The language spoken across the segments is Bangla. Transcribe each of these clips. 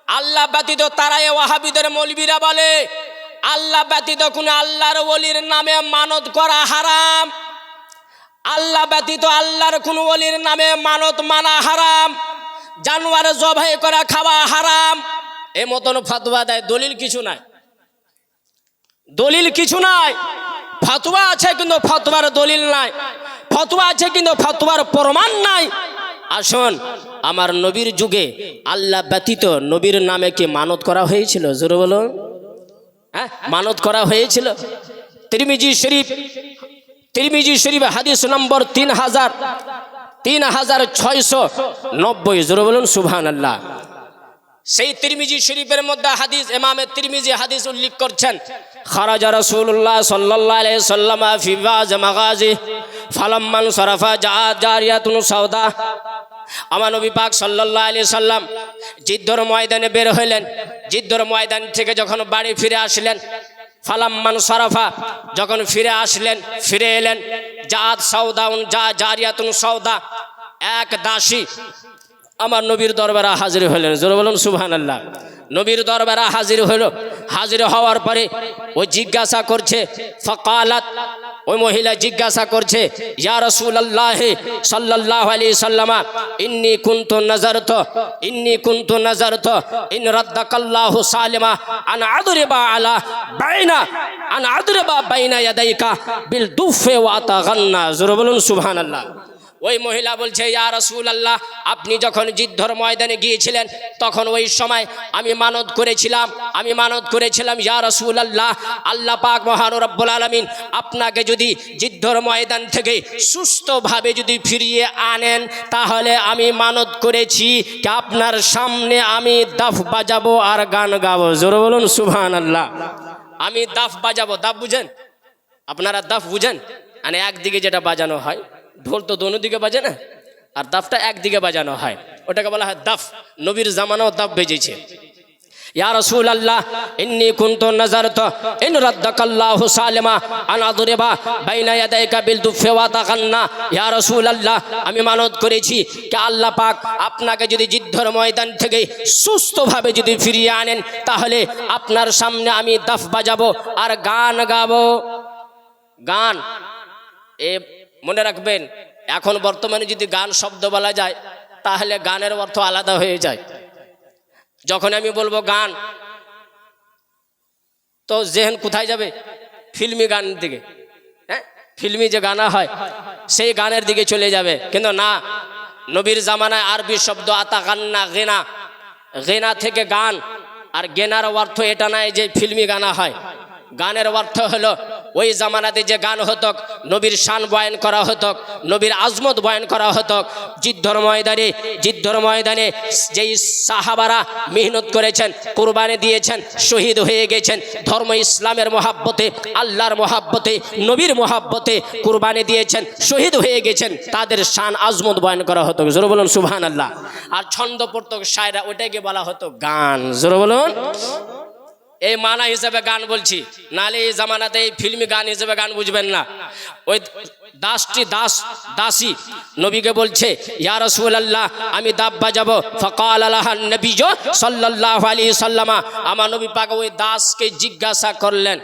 আল্লাহ ব্যতীত তারাই ওয়াহাবিদের মৌলবীরা বলে আল্লাহ ব্যতীত কোন আল্লাহর ওলির নামে মানত করা হারাম, আল্লাহ ব্যতীত আল্লাহর কোন ওলির নামে মানত মানা হারাম, জানোয়ার জবাই করা খাওয়া হারাম। এই মতন ফতোয়া দেয়। দলিল কিছু নাই, দলিল কিছু নাই। ফতোয়া আছে কিন্তু ফতোয়ার দলিল নাই, ফতোয়া আছে কিন্তু ফতোয়ার প্রমাণ নাই। আসুন, আমার নবীর যুগে আল্লাহ ব্যতীত নবীর নামে কি মানত করা হয়েছিল? জোরে বলুন, হ্যাঁ মানত করা হয়েছিল। তিরমিজি শরীফ হাদিস নম্বর 3690। জোরে বলুন সুবহানাল্লাহ। সেই তিরমিজি শরীফের মধ্যে হাদিস, ইমামে তিরমিজি হাদিস উল্লেখ করছেন, খারাজা রাসূলুল্লাহ সাল্লাল্লাহু আলাইহি সাল্লাম ফি বাজ মাগাজি ফালাম্মান সারাফা জারিয়াতুন সাওদা। আমার নবী পাক সাল্লাল্লাহু আলাইহি সাল্লাম জিদ্দর ময়দানে বের হইলেন। জিদ্দর ময়দান থেকে যখন বাড়ি ফিরে আসলেন, ফালাম্মান সারাফা, যখন ফিরে এলেন, জারিয়াতুন সাওদা, এক দাসী আমার নবীর দরবারে হাজির হলেন। জোরে বলুন সুবহানাল্লাহ। নবীর দরবারে হাজির হওয়ার পরে ওই জিজ্ঞাসা করছে, ফাকালাত, ওই মহিলা জিজ্ঞাসা করছে, ইয়া রাসূলুল্লাহ সাল্লাল্লাহু আলাইহি সাল্লাম, ইন্নী কুনতু নাযারতু ইন রাদ্দাকাল্লাহু সালিমা আন আদরিবা বাইনা ইয়াদাইকা বিল দুফে ওয়া তাগান্না। জোরে বলুন সুবহানাল্লাহ। ওই মহিলা বলছে, ইয়া রাসূলুল্লাহ, আপনি যখন জিদ্দর ময়দানে গিয়েছিলেন তখন ওই সময় আমি মানত করেছিলাম ইয়া রাসূলুল্লাহ, আল্লাহ পাক মহান রব্বুল আলামিন আপনাকে যদি জিদ্দর ময়দান থেকে সুস্থভাবে যদি ফিরিয়ে আনেন, তাহলে আমি মানত করেছি যে আপনার সামনে আমি দাফ বাজাবো আর গান গাবো। জোরে বলুন সুবহানাল্লাহ। আমি দাফ বাজাবো। দাফ বুঝেন আপনারা? দাফ বুঝেন? মানে একদিকে যেটা বাজানো হয়, ঢোল তো দোনো দিকে বাজে না, আর দাফটা একদিকে বাজানো হয়, ওটাকে বলা হয় দাফ। নবীর জামানাও দাফ বেজেছে। ইয়া রাসূলুল্লাহ, ইন্নী কুনতু নাযারতু ইন রাদ্দাকাল্লাহু সালিমা আন আদরিবা বাইনা ইয়াদাইকা বিল দুফে ওয়া তাগান্না। ইয়া রাসূলুল্লাহ, আমি মানত করেছি যে আল্লাহ পাক আপনাকে যদি জিদ্দর ময়দান থেকে সুস্থভাবে যদি ফিরিয়ে আনেন, তাহলে আপনার সামনে আমি দাফ বাজাবো আর গান গাবো। গান, এ মনে রাখবেন, এখন বর্তমানে যদি গান শব্দ বলা যায় তাহলে গানের অর্থ আলাদা হয়ে যায়। যখন আমি বলবো গান, তো জেহেন কোথায় যাবে? ফিল্মি গানের দিকে। হ্যাঁ, ফিল্মি যে গানা হয় সেই গানের দিকে চলে যাবে। কিন্তু না, নবীর জামানায় আরবি শব্দ আতা গান্না, গেনা, গেনা থেকে গান। আর গেনার অর্থ এটা নয় যে ফিল্মি গানা হয়। গানের অর্থ হলো ওই জামানাতে যে গান হতো, নবীর শান বয়ান করা হতো, নবীর আজমত বয়ান করা হতো। জিদ্দর ময়দানে যেই সাহাবারা মেহনত করেছেন, কুরবানি দিয়েছেন, শহীদ হয়ে গেছেন, ধর্ম ইসলামের মহাব্বতে, আল্লাহর মহাব্বতে, নবীর মহাব্বতে কুরবানি দিয়েছেন, শহীদ হয়ে গেছেন, তাদের শান আজমত বয়ান করা হতো। জোরে বলুন সুবহানাল্লাহ। আর ছন্দ পড়তো শায়রা, ওটাকে বলা হতো গান। জোরে বলুন। এই মানা হিসেবে গান বলছি, নালে এই জামানাতে এই ফিল্মি গান হিসেবে গান বুঝবেন না। ওই দাসী নবীকে বলছে, ইয়া রাসূলুল্লাহ, আমি দাব বাজাবো। ফাকাল লাহান নবী সাল্লাল্লাহু আলাইহি সাল্লাম, আমার নবী পাক ওই দাসকে জিজ্ঞাসা করলেন,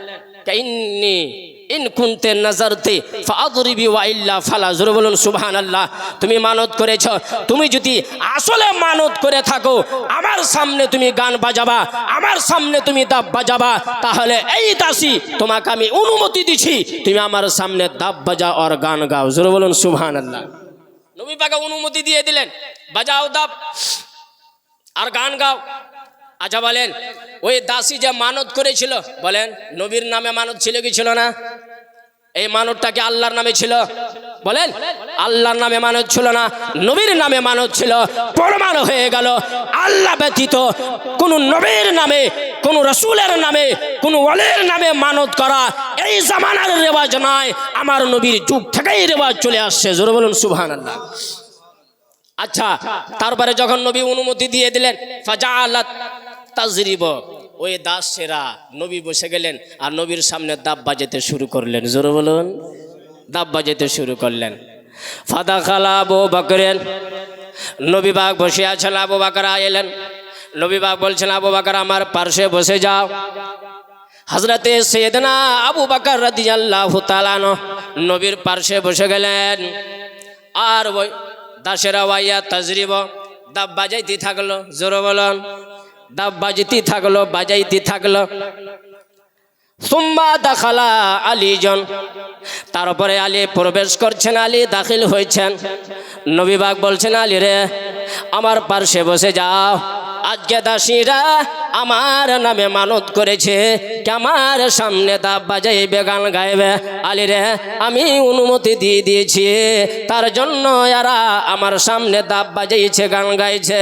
ইন কুনতে নাযারতি ফাআদরিবি ওয়া ইল্লা ফালা। জোরে বলুন সুবহানাল্লাহ। তুমি মানত করেছ, তুমি যদি আসলে মানত করে থাকো, আমার সামনে তুমি গান বাজাবা, আমার সামনে তুমি দাব বাজাবা, তাহলে এই দাসী তোমাকে আমি অনুমতি দিছি, তুমি আমার সামনে দাব বাজা আর গান গাও। জোরে বলুন সুবহানাল্লাহ। নবী পাক অনুমতি দিয়ে দিলেন, বাজাও দাব আর গান গাও। আচ্ছা বলেন, ওই দাসী যে মানত করেছিল, বলেন নবীর নামে মানত ছিল কি ছিল না? এই মানতটা কি আল্লাহর নামে ছিল? বলেন, আল্লাহর নামে মানত ছিল না, নবীর নামে মানত ছিল। প্রমাণ হয়ে গেল আল্লাহ ব্যতীত কোন নবীর নামে, কোন রাসূলের নামে, কোন ওলির নামে মানত করা এই জামানার রেওয়াজ নয়, আমার নবীর যুগ থেকেই রেওয়াজ চলে আসছে। জোরে বলুন সুবহানাল্লাহ। আচ্ছা, তারপরে যখন নবী অনুমতি দিয়ে দিলেন, ফাজাআলাত তাজরিব, ওই দাসেরা, নবী বসে গেলেন আর নবীর সামনে দাব বাজাতে শুরু করলেন। জোরে বলুন, দাব বাজাতে শুরু করলেন। ফাদাখালা আবু বকর, নবী পাক বসে আছেন, আবু বকর এলেন। নবী পাক বলছেন আবু বকর আমার পাশে বসে যাও। হযরতে সাইয়েদনা আবু বকর রাদিয়াল্লাহু তাআলা নবীর পাশে বসে গেলেন। আর ওই দাসেরা ওয়াইয়া তাজরিব দাব বাজাইতে থাকলো, জোরে বলুন, দাব বাজাইতে থাকলো, বাজাইতে থাকলো। সুম্মা দাখালা আলীজন, তারপরে আলী প্রবেশ করছেন, আলী দাখিল হয়েছেন। নবী পাক বলছেন আলী রে আমার পাশে বসে যাও। আজকে দাসীরা আমার নামে মানত করেছে আমার সামনে দাব বাজাইবে, গান গাইবে। আলী রে আমি অনুমতি দিয়ে দিয়েছি, তার জন্য এরা আমার সামনে দাব বাজাইছে, গান গাইছে।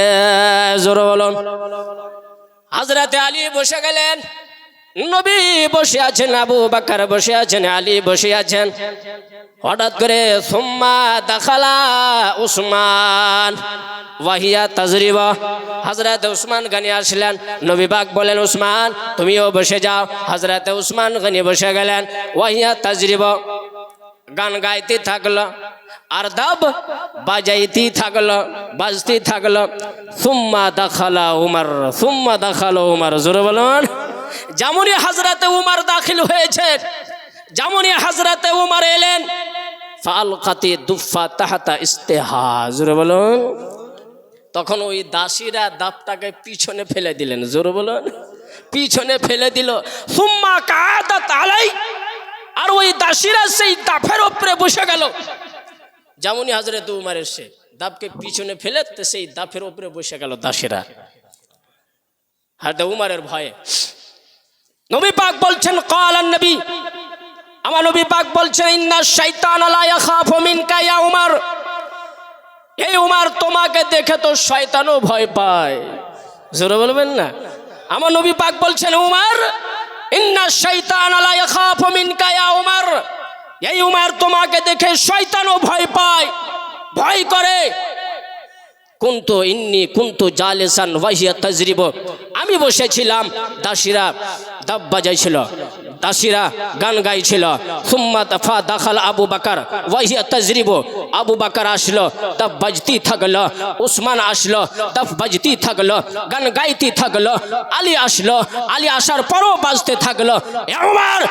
জোরে বলুন। হযরতে আলী বসে গেলেন, নবী বসে আছেন, আবু বকর বসে আছেন, আলী বসে আছেন। হঠাৎ করে সুম্মা দাখালা উসমান ওয়াহিয়া তাজরিবা, হযরত উসমান গনি আসলেন। নবী পাক বলেন উসমান তুমিও বসে যাও। হযরত উসমান গনি বসে গেলেন। ওয়াহিয়া তাজরিবা, গান গাইতে থাকলো আর দাব বাজাইতে থাকলো, বাজতে থাকলো। সুম্মা দাখালা উমর, সুম্মা দাখালা উমর, জোরে বলুন। যেমনই হযরতে উমর দাখিল হয়েছে, যেমনই হযরতে উমর এলেন, ফালকাতি দুফা তাহতা ইস্তেহা, জোরে বলুন। তখন ওই দাসীরা দাবটাকে পিছনে ফেলে দিলেন, জোরে বলুন, পিছনে ফেলে দিল। সুম্মা কাদাত আলাই, আর ওই দাসীরা সেই দাফের উপরে বসে গেল। যেমনই হযরতে উমর এসে দাবকে পিছনে ফেলে সেই দাফের উপরে বসে গেল দাসীরা, হযরত উমরের ভয়ে। নবী পাক বলছেন ক্বালান নবী, আমার নবী পাক বলছেন ইন্না শাইতান লা ইয়াখাফু মিনকা ইয়া উমর, এই উমর তোমাকে দেখে তো শয়তানও ভয় পায়। জোরে বলবেন না। আমার নবী পাক বলছেন উমর ইন্না শাইতান লা ইয়াখাফু মিনকা ইয়া উমর, এই উমর তোমাকে দেখে শয়তানও ভয় পায়, ভয় করে। কুনতু ইন্নী কুনতু জালিসান ওয়াহিয়া তাজরিব, আমি বসেছিলাম, দাসীরা দাব বাজাইছিল, দাসীরা গান গাইছিল। সুম্মা দফা দাখাল আবু বকর ওয়াহিয়া তাজরিব, আবু বকর আসলো, দাব বাজতি থাকলো। উসমান আসলো, দাব বাজতি থাকলো, গান গাইতে থাকলো। আলী আসলো, আলী আসার পরও বাজতে থাকলো। ইয়া উমর,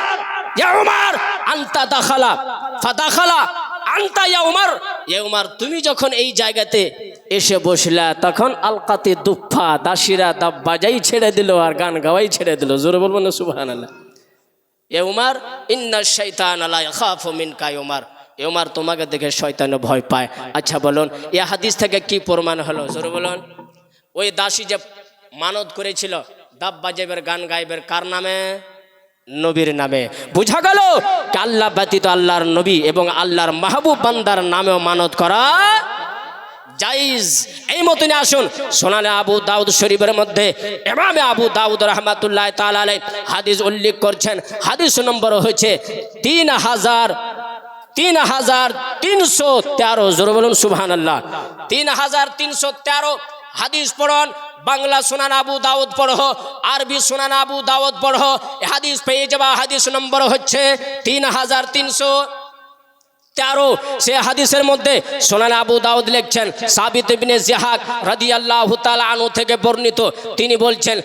ইয়া উমর আনতা দাখালা ফাদাখালা আনতা ইয়া উমর, ইয়া উমর তুমি যখন এই জায়গাতে এসে বসলা তখন আলকাতি দুফা, দাসীরা দাব বাজাই ছেড়ে দিল আর গান গাওয়াই ছেড়ে দিল। জোরে বলবেন না সুবহানাল্লাহ। এ উমর ইন্না শাইতান লা ইয়াখাফু মিনকা ইয়া উমর, এ উমর তোমাকে দেখে শয়তান ভয় পায়। আচ্ছা বলুন এই হাদিস থেকে কি প্রমাণ হলো? জোরে বলুন। ওই দাসী যে মানত করেছিল দাব বাজাইবের, গান গাইবের, কার নামে? নবীর নামে। বুঝা গেল আল্লাহ ব্যতীত আল্লাহর নবী এবং আল্লাহর মাহবুব বান্দার নামেও মানত করা জায়েজ। এই মতনে আসুন সুনানে আবু দাউদ শরীফের মধ্যে ইমামে আবু দাউদ রাহমাতুল্লাহ তাআলা আলাইহি হাদিস উল্লেখ করছেন। হাদিস নম্বর হচ্ছে 3313। জোরে বলুন সুবহানাল্লাহ। 3313 হাদিস পড়ুন। বাংলা সুনান আবু দাউদ পড়ো, আরবি সুনান আবু দাউদ পড়ো, হাদিস পেয়ে যাবা। হাদিস নম্বর হচ্ছে 3313। সে হাদিসের মধ্যে সুনান আবু দাউদ লিখছেন সাবিত ইবনে জিহাদ রাদিয়াল্লাহু তাআলা আনহু থেকে বর্ণিত, তিনি বলছেন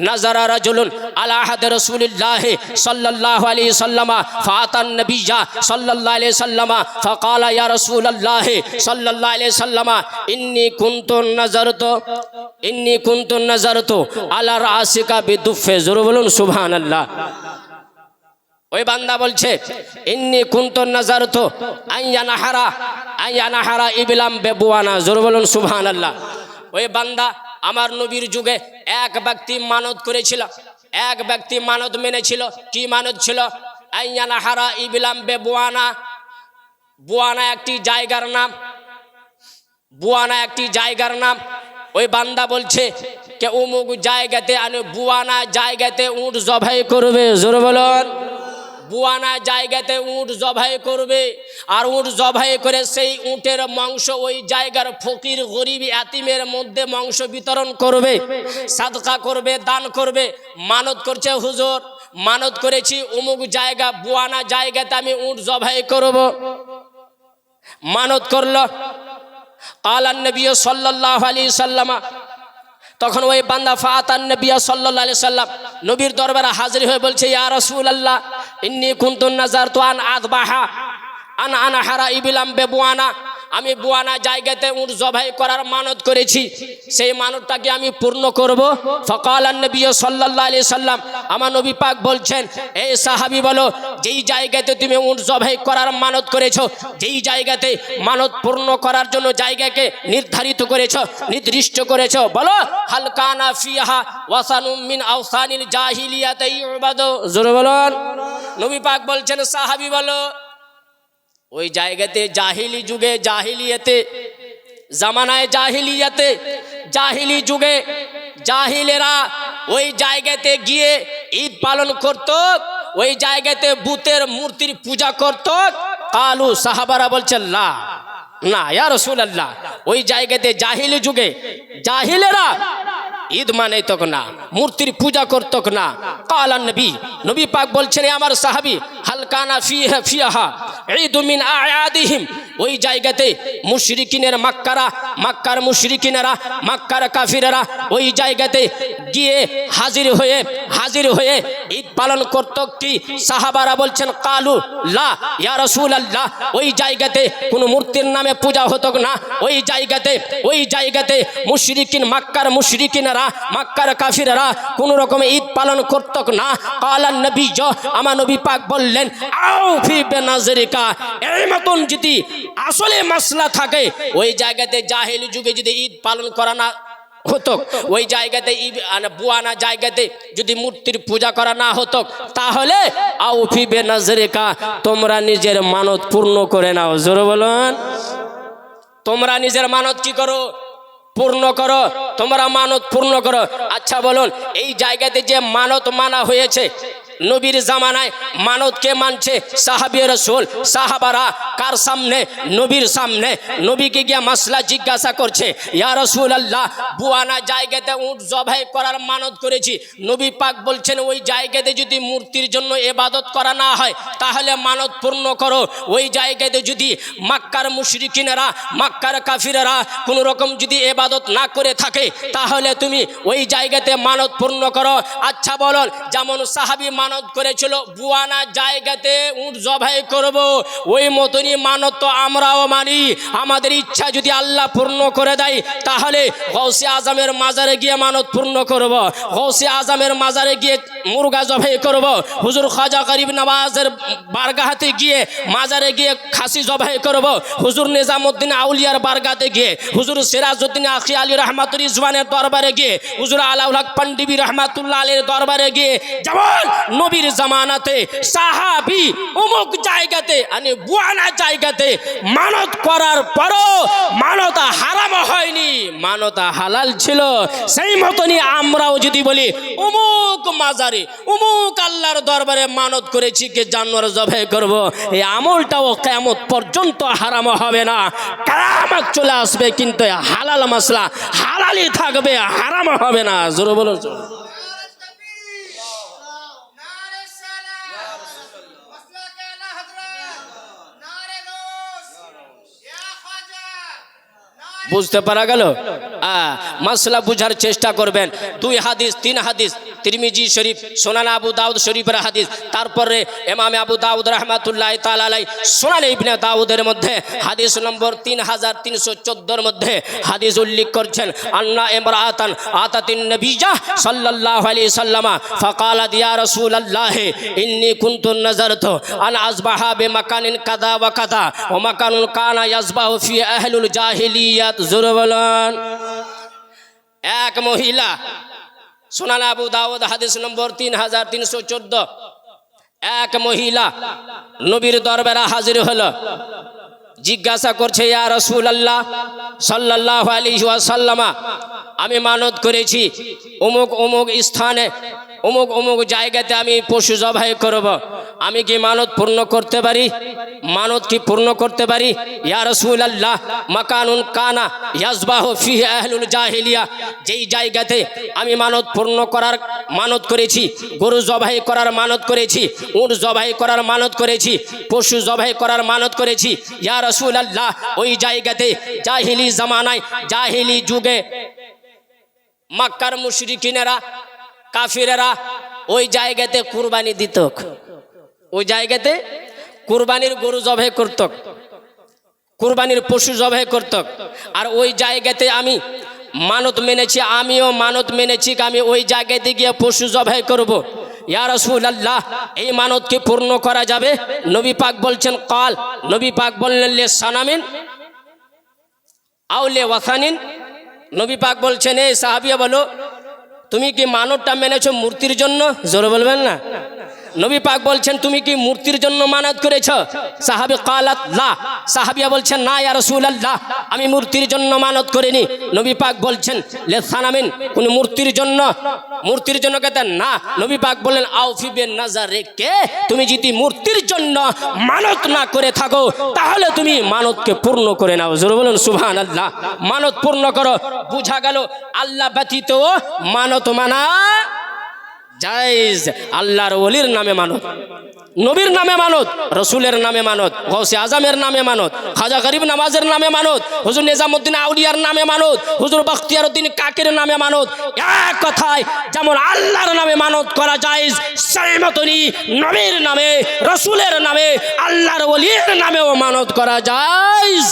নাজারা রাজুলুন আলা আহাদ রাসূলিল্লাহ সাল্লাল্লাহু আলাইহি সাল্লামা ফাতান নবিয়্যা সাল্লাল্লাহু আলাইহি সাল্লামা ফাকালা ইয়া রাসূলুল্লাহ সাল্লাল্লাহু আলাইহি সাল্লামা ইন্নী কুনতু নাযারতু আলা রাসিকা বিদুফে। জোরে বলুন সুবহানাল্লাহ। ওই বান্দা বলছে ইন্নী কুনতু নাযারতু আইয়ানাহারা ইবলাম বেবুয়ানা। জোরে বলুন সুবহানাল্লাহ। ওই বান্দা আমার নবীর যুগে এক ব্যক্তি মানত করেছিল, এক ব্যক্তি মানত মেনেছিল। কি মানত ছিল? আইয়ানাহারা ইবলাম বেবুয়ানা। বুয়ানা একটি জায়গার নাম, বুয়ানা একটি জায়গার নাম। ওই বান্দা বলছে কে অমুক জায়গাতে বুয়ানা জায়গাতে উট জবাই করবে। জোরে বলুন। বুয়ানা জায়গাতে উট জবাই করবে, আর উট জবাই করে সেই উটের মাংস ওই জায়গার ফকির গরিব এতিমের মধ্যে মাংস বিতরণ করবে, সাদকা করবে, দান করবে। মানত করছে হুজুর মানত করেছি অমুক জায়গা বুয়ানা জায়গাতে আমি উট জবাই করব। মানত করলো। আলান নবী সাল্লাল্লাহু আলাইহি সাল্লামা, তখন ওই বান্দা ফাতান নবী সাল্লাল্লাহু আলাইহি সাল্লাম নবীর দরবারে হাজির হয়ে বলছে, ইয়া রাসূলুল্লাহ ইন্নী কুনতু নাযারতু আন আযবাহা আন আনহারা ইবিলাম বেবুয়ানা, আমি বুয়ানা জায়গাতে উট জবাই করার মানত করেছি, সেই মানতটাকে আমি পূর্ণ করব। ফাকালান নবী সাল্লাল্লাহু আলাইহি সাল্লাম, আমার নবী পাক বলছেন, এই সাহাবী বলো, যেই জায়গাতে তুমি উট জবাই করার মানত করেছো, যেই জায়গাতে মানত পূর্ণ করার জন্য জায়গাকে নির্ধারিত করেছো, নির্দিষ্ট করেছো, বলো হাল কানা ফিহা ওয়াসানুম মিন আওসানিল জাহিলিয়াতি ইউবাদু। জোরে বলুন। নবী পাক বলছেন, সাহাবী বলো, ওই জায়গাতে জাহিলি যুগে, জাহিলিয়াতে জামানায়, জাহিলিয়াতে জাহিলি যুগে জাহিলেরা ওই জায়গাতে গিয়ে ঈদ পালন করত, ওই জায়গাতে বুতের মূর্তির পূজা করত। কালু, সাহাবারা বলছেন, লা না ইয়া রাসূলুল্লাহ, ওই জায়গাতে জাহিলি যুগে জাহিলেরা ঈদ মানে তক না, মূর্তির পূজা করত না। কালান নবী, নবী পাক বলছেন, আমার সাহাবী, হাল কানা ফিহা ঈদু মিন আয়াদিহিম, ওই জায়গাতে মুশরিকিনের মক্কার মুশরিকিনেরা, মক্কার কাফিরেরা ওই জায়গাতে গিয়ে হাজির হয়ে ঈদ পালন করত কি? সাহাবারা বলছেন, কালু লা ইয়া রাসূলুল্লাহ, ওই জায়গাতে কোনো মূর্তির নামে পূজা হতো না, ওই জায়গাতে মুশরিকিন, মক্কার মুশরিকিনেরা, মক্কার কাফিরেরা কোন রকম ঈদ পালন করত না। কালান নবী, আমার নবী পাক বললেন, আও ফি বেনাজরিকা, এই মতন যদি আসলে মাসলা থাকে, ওই জায়গাতে জাহেলি যুগে যদি ঈদ পালন করা না হতো, ওই জায়গাতে বুয়ানা জায়গাতে যদি মূর্তির পূজা করা না হতো, তাহলে আও ফি বেনাজরিকা, তোমরা নিজের মানত পূর্ণ করে নাও। জোরে বলুন। তোমরা নিজের মানত কি করো? পূর্ণ করো, তোমরা মানত পূর্ণ করো। আচ্ছা বলুন, এই জায়গাতে যে মানত মানা হয়েছে, নবীর জামানায় মানত কে মানছে? সাহাবী রাসূল, সাহাবারা কার সামনে? নবীর সামনে। নবীকে গিয়ে মাসলা জিজ্ঞাসা করছে, ইয়া রাসূলুল্লাহ, বুয়ানা জায়গাতে উট জবাই করার মানত করেছি, নবী পাক বলছেন, ওই জায়গাতে যদি মূর্তির জন্য ইবাদত করা না হয়, তাহলে মানত পূর্ণ করো। ওই জায়গাতে যদি মক্কার মুশরিকিনেরা, মক্কার কাফিরেরা কোনো রকম যদি ইবাদত না করে থাকে, তাহলে তুমি ওই জায়গাতে মানত পূর্ণ করো। আচ্ছা বলুন, যেমন সাহাবী মানত করেছিল বুয়ানা জায়গাতে উট জবাই করব, ওই মতনই মানত তো আমরাও মানি। আমাদের ইচ্ছা যদি আল্লাহ পূর্ণ করে দেয়, তাহলে গৌসে আজমের মাজারে গিয়ে মানত পূর্ণ করব, গৌসে আজমের মাজারে গিয়ে মুরগা জবাই করব, হুজুর খাজা গরিব নওয়াজের বারগাহতে গিয়ে মাজারে গিয়ে খাসি জবাই করব, হুজুর নিজামউদ্দিন আউলিয়ার বারগাতে গিয়ে, হুজুর সিরাজউদ্দিন আখি আলী রহমাতুল রিজওয়ানের দরবারে গিয়ে, হুজুর আলাউল হক পান্ডিবি রহমাতুল্লাহ আলাইহির দরবারে গিয়ে, যেমন নবীর জামানাতে সাহাবী অমুক জায়গাতে বুয়ানা জায়গাতে মানত করার পরও মানত হারাম হয়নি, মানত হালাল ছিল, সেই মতনই আমরাও যদি বলি অমুক মাজারে, অমুক আল্লাহর দরবারে মানত করেছি কে জানোয়ার জবাই করব, এই আমলটাও কিয়ামত পর্যন্ত হারাম হবে না। কিয়ামত চলে আসবে, কিন্তু হালাল মাসলা হালালই থাকবে, হারাম হবে না। জোরে বলুন। বুঝতে পারা গেল? মাসলা বুঝার চেষ্টা করবেন। 2 হাদিস 3 হাদিস, তিরমিজি শরীফ, সুনান আবু দাউদ শরীফের হাদিস, তারপরে ইমাম আবু দাউদ রাহমাতুল্লাহি তাআলা আলাইহি সুনান ইবনে দাউদের মধ্যে হাদিস নম্বর 3314 মধ্যে হাদিস উল্লেখ করছেন, আন্না ইমরাআতান আতাতিন নবিয়্যা সাল্লাল্লাহু আলাইহি সাল্লামা ফাকালাত ইয়া রাসূলুল্লাহ ইন্নী কুনতু নাযারতু আন আযবাহা বিমাকানিন কাযা ওয়া কাযা ওয়া মাকানুন কানা ইয়াযবাহু ফি আহলুল জাহিলিয়াত। জোরে বলুন। এক মহিলা, সুনান আবু দাউদ হাদিস নম্বর 3314, এক মহিলা নবীর দরবারে হাজির হলো, জিজ্ঞাসা করছে, ইয়া রাসূলুল্লাহ সাল্লাল্লাহু আলাইহি ওয়াসাল্লামা, আমি মানত করেছি অমুক অমুক স্থানে, অমুক অমুক জায়গাতে আমি পশু জবাই করব, আমি কি মানত পূর্ণ করতে পারি? মানত কি পূর্ণ করতে পারি? ইয়া রাসূলুল্লাহ, মাকানুন কানা ইয়াযবাহু ফিহি আহলুল জাহিলিয়া, যেই জায়গাতে আমি মানত পূর্ণ করার মানত করেছি, গরু জবাই করার মানত করেছি, উট জবাই করার মানত করেছি, পশু জবাই করার মানত করেছি, ইয়া রাসূলুল্লাহ, ওই জায়গাতে জাহিলি জামানায়, জাহিলি যুগে মক্কার মুশরিকিনেরা কাফিরেরা ওই জায়গাতে কুরবানি দিত, ওই জায়গাতে কুরবানির গরু জবাই করত, কুরবানির পশু জবাই করত। আর ওই জায়গাতে আমি মানত মেনেছি, আমিও মানত মেনেছি আমি ওই জায়গাতে গিয়ে পশু জবাই করব। ইয়া রাসূলুল্লাহ, এই মানতকে পূর্ণ করা যাবে? নবী পাক বলছেন কাল, নবী পাক বললেন লে সানামিন আউলে ওয়াসানিন। নবী পাক বলছেন এই সাহাবিয়া বলো তুমি কি মানতটা মেনেছো মূর্তির জন্য? জোরে বলবেন না। নবী পাক বলছেন তুমি কি মূর্তির জন্য মানত করেছো? সাহাবী কালাত লা, সাহাবিয়া বলছেন না ইয়া রাসূলুল্লাহ, আমি মূর্তির জন্য মানত করিনি। নবী পাক বলছেন লে সানামিন, কোন মূর্তির জন্য? মূর্তির জন্য কেন না? নবী পাক বললেন আউফি বিন নাজারিকে, তুমি যদি মূর্তির জন্য মানত না করে থাকো তাহলে তুমি মানতকে পূর্ণ করে নাও। জোরে বলুন সুবহানাল্লাহ। মানত পূর্ণ করো। বুঝা গেল আল্লাহ ব্যতীত মানত মানা জায়েজ। আল্লাহর ওলির নামে মানত, নবীর নামে মানত, রসুলের নামে মানত, গৌসে আজমের নামে মানত, খাজা গরিব নওয়াজের নামে মানত, হুজুর নিজামুদ্দিন আউলিয়ার নামে মানত, হুজুর বখতিয়ারউদ্দিন কাকের নামে মানত। এক কথায় যেমন আল্লাহর নামে মানত করা জায়েজ, সেই মতনই নবীর নামে, রসুলের নামে, আল্লাহর ওলির নামেও মানত করা জায়েজ।